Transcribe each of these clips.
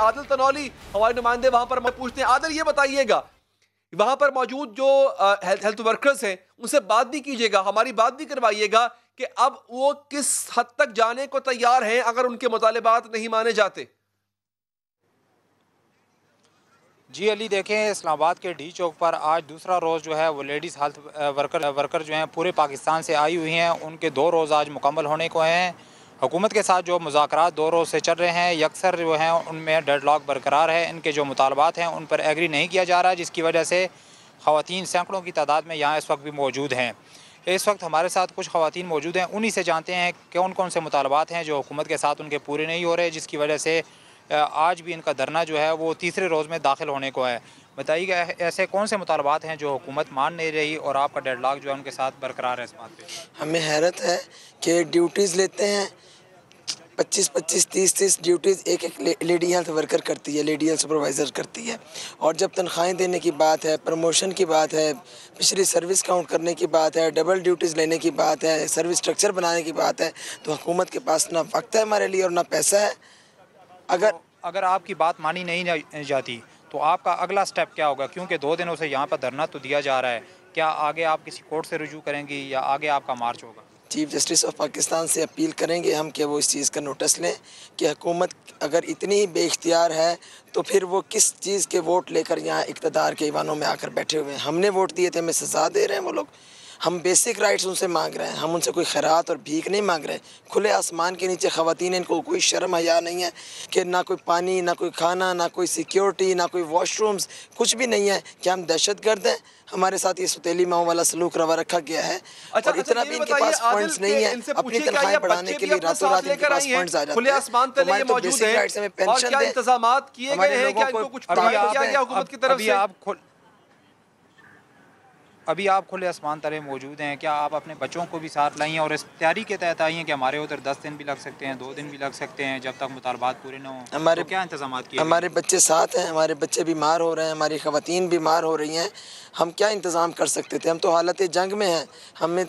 आदिल तनौली हमारे नुमाइंदे वहां पर पूछते हैं। आदिल, ये बताइएगा, वहां पर मौजूद जो हेल्थ वर्कर्स हैं उनसे बात भी कीजिएगा, हमारी बात भी करवाइएगा कि अब वो किस हद तक जाने को तैयार हैं अगर उनके मुतालिबात नहीं माने जाते। जी अली, देखें इस्लामाबाद के डी चौक पर आज दूसरा रोज़ जो है वो लेडीज़ हेल्थ वर्कर जो हैं पूरे पाकिस्तान से आई हुई हैं। उनके 2 रोज़ आज मुकम्मल होने को हैं। हुकूमत के साथ जो मुज़ाकरात 2 रोज़ से चल रहे हैं, यकसर जो हैं उनमें डेडलॉक बरकरार है। इनके जो मुतालबात हैं उन पर एग्री नहीं किया जा रहा, जिसकी वजह से ख़वातीन सैकड़ों की तादाद में यहाँ इस वक्त भी मौजूद हैं। इस वक्त हमारे साथ कुछ ख़वातीन मौजूद हैं, उन्हीं से जानते हैं कौन कौन से मुतालबात हैं जो हुकूमत के साथ उनके पूरे नहीं हो रहे, जिसकी वजह से आज भी इनका धरना जो है वो तीसरे रोज़ में दाखिल होने को है। बताइएगा ऐसे कौन से मुतालबात हैं जो हुकूमत मान नहीं रही और आपका डेडलॉक जो है उनके साथ बरकरार है इस बात पे? हमें हैरत है कि ड्यूटीज़ लेते हैं 25-25, 30-30 ड्यूटीज़ एक लेडी हेल्थ वर्कर करती है, लेडी हेल्थ सुपरवाइज़र करती है। और जब तनख्वाहें देने की बात है, प्रमोशन की बात है, पिछली सर्विस काउंट करने की बात है, डबल ड्यूटीज़ लेने की बात है, सर्विस स्ट्रक्चर बनाने की बात है, तो हुकूमत के पास ना वक्त है हमारे लिए और ना पैसा है। अगर आपकी बात मानी नहीं जाती तो आपका अगला स्टेप क्या होगा? क्योंकि 2 दिनों से यहाँ पर धरना तो दिया जा रहा है, क्या आगे आप किसी कोर्ट से रुजू करेंगी या आगे आपका मार्च होगा? चीफ जस्टिस ऑफ पाकिस्तान से अपील करेंगे हम कि वो इस चीज़ का नोटिस लें कि हुकूमत अगर इतनी ही बेइख्तियार है तो फिर वो किस चीज़ के वोट लेकर यहाँ इक़्तिदार के ईवानों में आकर बैठे हुए हैं। हमने वोट दिए थे, हमें सज़ा दे रहे हैं वो लोग। हम बेसिक राइट्स उनसे मांग रहे हैं, हम उनसे कोई खैरात और भीख नहीं मांग रहे। खुले आसमान के नीचे ख़वातीन, इनको कोई शर्म हया नहीं है कि ना कोई पानी, ना कोई खाना, ना कोई सिक्योरिटी, ना कोई वॉशरूम्स, कुछ भी नहीं है। क्या हम दहशतगर्द हैं? हमारे साथ ये सुतीली माओ वाला सलूक रवा रखा गया है। और इतना भी इनके पास फंड्स नहीं है अपनी तनख्वाहें बढ़ाने के लिए। रातों रात इनके पास फंड्स आ जाते हैं। हमारे तो बेसिक राइट्स हमें पेंशन दें, इंतजामात किए गए हैं, क्या इनको कुछ किया गया हुकूमत की तरफ से? अभी आप खुले आसमान तले मौजूद हैं, क्या आप अपने बच्चों को भी साथ लाई हैं और इस तैयारी के तहत आई हैं कि हमारे उधर 10 दिन भी लग सकते हैं, 2 दिन भी लग सकते हैं जब तक मुतालबात पूरे न हों? हमारे तो क्या इंतजाम किए? हमारे बच्चे साथ हैं, हमारे बच्चे बीमार हो रहे हैं, हमारी ख़वातीन बीमार हो रही हैं। हम क्या इंतज़ाम कर सकते थे? हम तो हालत जंग में हैं।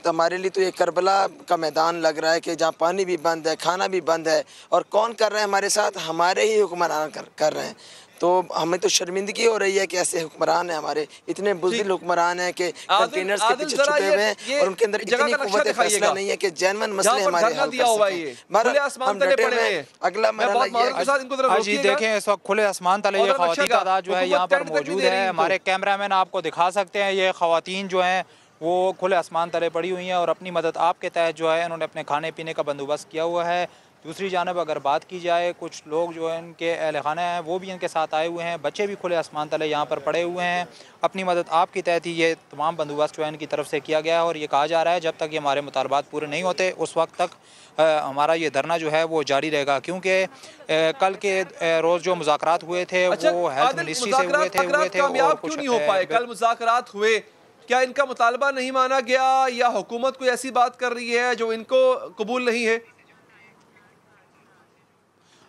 हमारे लिए तो ये करबला का मैदान लग रहा है कि जहाँ पानी भी बंद है, खाना भी बंद है। और कौन कर रहे हैं हमारे साथ? हमारे ही हुक्मरान कर रहे हैं। तो हमें तो शर्मिंदगी हो रही है कि ऐसे हुक्मरान हैं, हमारे इतने बुज़दिल हुक्मरान हैं कि कंटेनर्स के पीछे छुपे हुए हैं और उनके अंदर इतनी कुव्वत फैसला नहीं है कि जेन्युइन मसले हमारे हल कर सकें। हम डटे हुए हैं। अगला मरहला ये है। जी देखें, इस वक्त खुले आसमान तले ये ख़वातीन तादाद जो है यहाँ पर मौजूद है। हमारे कैमरामैन आपको दिखा सकते हैं, ये ख़वातीन जो हैं वो खुले आसमान तले पड़ी हुई हैं और अपनी मदद आपके तहत जो है इन्होंने अपने खाने पीने का बंदोबस्त किया हुआ है। दूसरी जानब अगर बात की जाए, कुछ लोग जो है इनके अहल खाना हैं वो भी इनके साथ आए हुए हैं, बच्चे भी खुले आसमान तले यहाँ पर पड़े हुए हैं। अपनी मदद आपके तहत ही ये तमाम बंदोबस्त जो है इनकी तरफ से किया गया है और ये कहा जा रहा है जब तक ये हमारे मुतालबात पूरे नहीं होते उस वक्त तक हमारा ये धरना जो है वो जारी रहेगा। क्योंकि कल के रोज़ जो मुज़ाकरात हुए थे वो हेल्थ मिनिस्ट्री से हुए थे और क्यों नहीं हो पाए? कल मुज़ाकरात हुए, क्या इनका मुतालबा नहीं माना गया या हुकूमत कोई ऐसी बात कर रही है जो इनको कबूल नहीं है?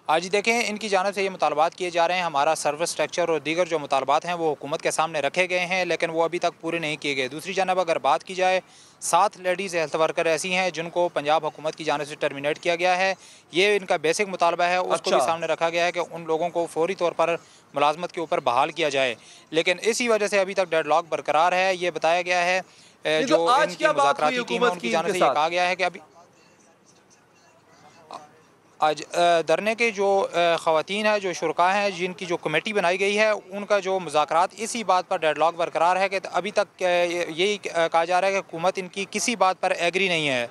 आज देखें, इनकी जानिब से ये मुतालबात किए जा रहे हैं। हमारा सर्विस स्ट्रक्चर और दीगर जो मुतालबात हैं वो हुकूमत के सामने रखे गए हैं, लेकिन वो अभी तक पूरे नहीं किए गए। दूसरी जानब अगर बात की जाए, 7 लेडीज़ हेल्थ वर्कर ऐसी हैं जिनको पंजाब हुकूमत की जानिब से टर्मिनेट किया गया है। ये इनका बेसिक मुतालबा है, उसको भी सामने रखा गया है कि उन लोगों को फौरी तौर पर मुलाजमत के ऊपर बहाल किया जाए। लेकिन इसी वजह से अभी तक डेडलॉक बरकरार है। ये बताया गया है, जो इनकी मुज़ाकराती टीम है उनकी जानिब से ये कहा गया है कि अभी आज धरने के जो ख़वातीन हैं, जो शुरका हैं, जिनकी जो कमेटी बनाई गई है, उनका जो मुज़ाकरात इसी बात पर डेडलॉक बरकरार है कि अभी तक यही कहा जा रहा है कि हुकूमत इनकी किसी बात पर एग्री नहीं है,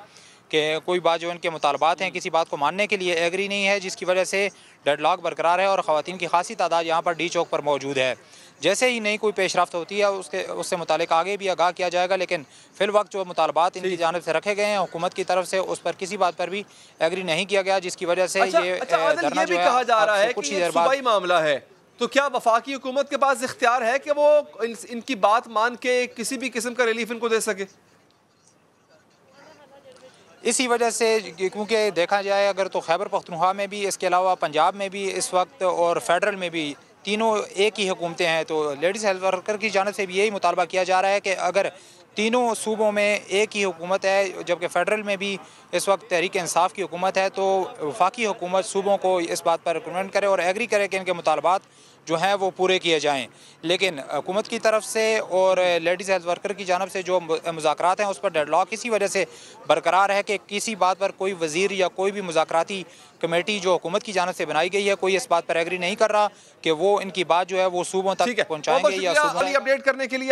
कि कोई बात जो इनके मुतालबात हैं किसी बात को मानने के लिए एग्री नहीं है, जिसकी वजह से डेडलॉक बरकरार है और ख़वातीन की खासी तादाद यहाँ पर डी चौक पर मौजूद है। जैसे ही नई कोई पेशरफ्त होती है उससे मुतालिक आगे भी आगाह किया जाएगा, लेकिन फिल वक्त जो मुतालबात इनकी जानिब से रखे गए हैं हुकूमत की तरफ से उस पर किसी बात पर भी एग्री नहीं किया गया, जिसकी वजह से ये धरना जो है कहा जा रहा है कि ये सूबाई मामला है। तो क्या वफाकी हुकूमत के पास इख्तियार है कि वो इनकी बात मान के किसी भी किस्म का रिलीफ इनको दे सके? इसी वजह से, क्योंकि देखा जाए अगर तो खैबर पख्तूनख्वा में भी, इसके अलावा पंजाब में भी इस वक्त और फेडरल में भी तीनों एक ही हुकूमतें हैं, तो लेडीज़ हेल्थ वर्कर की जानिब से भी यही मुतालबा किया जा रहा है कि अगर तीनों सूबों में एक ही हुकूमत है, जबकि फ़ेडरल में भी इस वक्त तहरीक इंसाफ की हुकूमत है। तो वफाकी हुकूमत सूबों को इस बात पर रिकमेंड करे और एग्री करे कि इनके मुतालबात जो हैं वो पूरे किए जाएँ। लेकिन हुकूमत की तरफ से और लेडीज़ हेल्थ वर्कर की जानब से जो मुज़ाकरात हैं उस पर डेडलॉक इसी वजह से बरकरार है कि किसी बात पर कोई वज़ीर या कोई भी मुज़ाकराती कमेटी जो हुकूमत की जानब से बनाई गई है, कोई इस बात पर एग्री नहीं कर रहा कि वो इनकी बात जो है वो सूबों तक पहुँचाएंगे या सूबों अपडेट करने के लिए।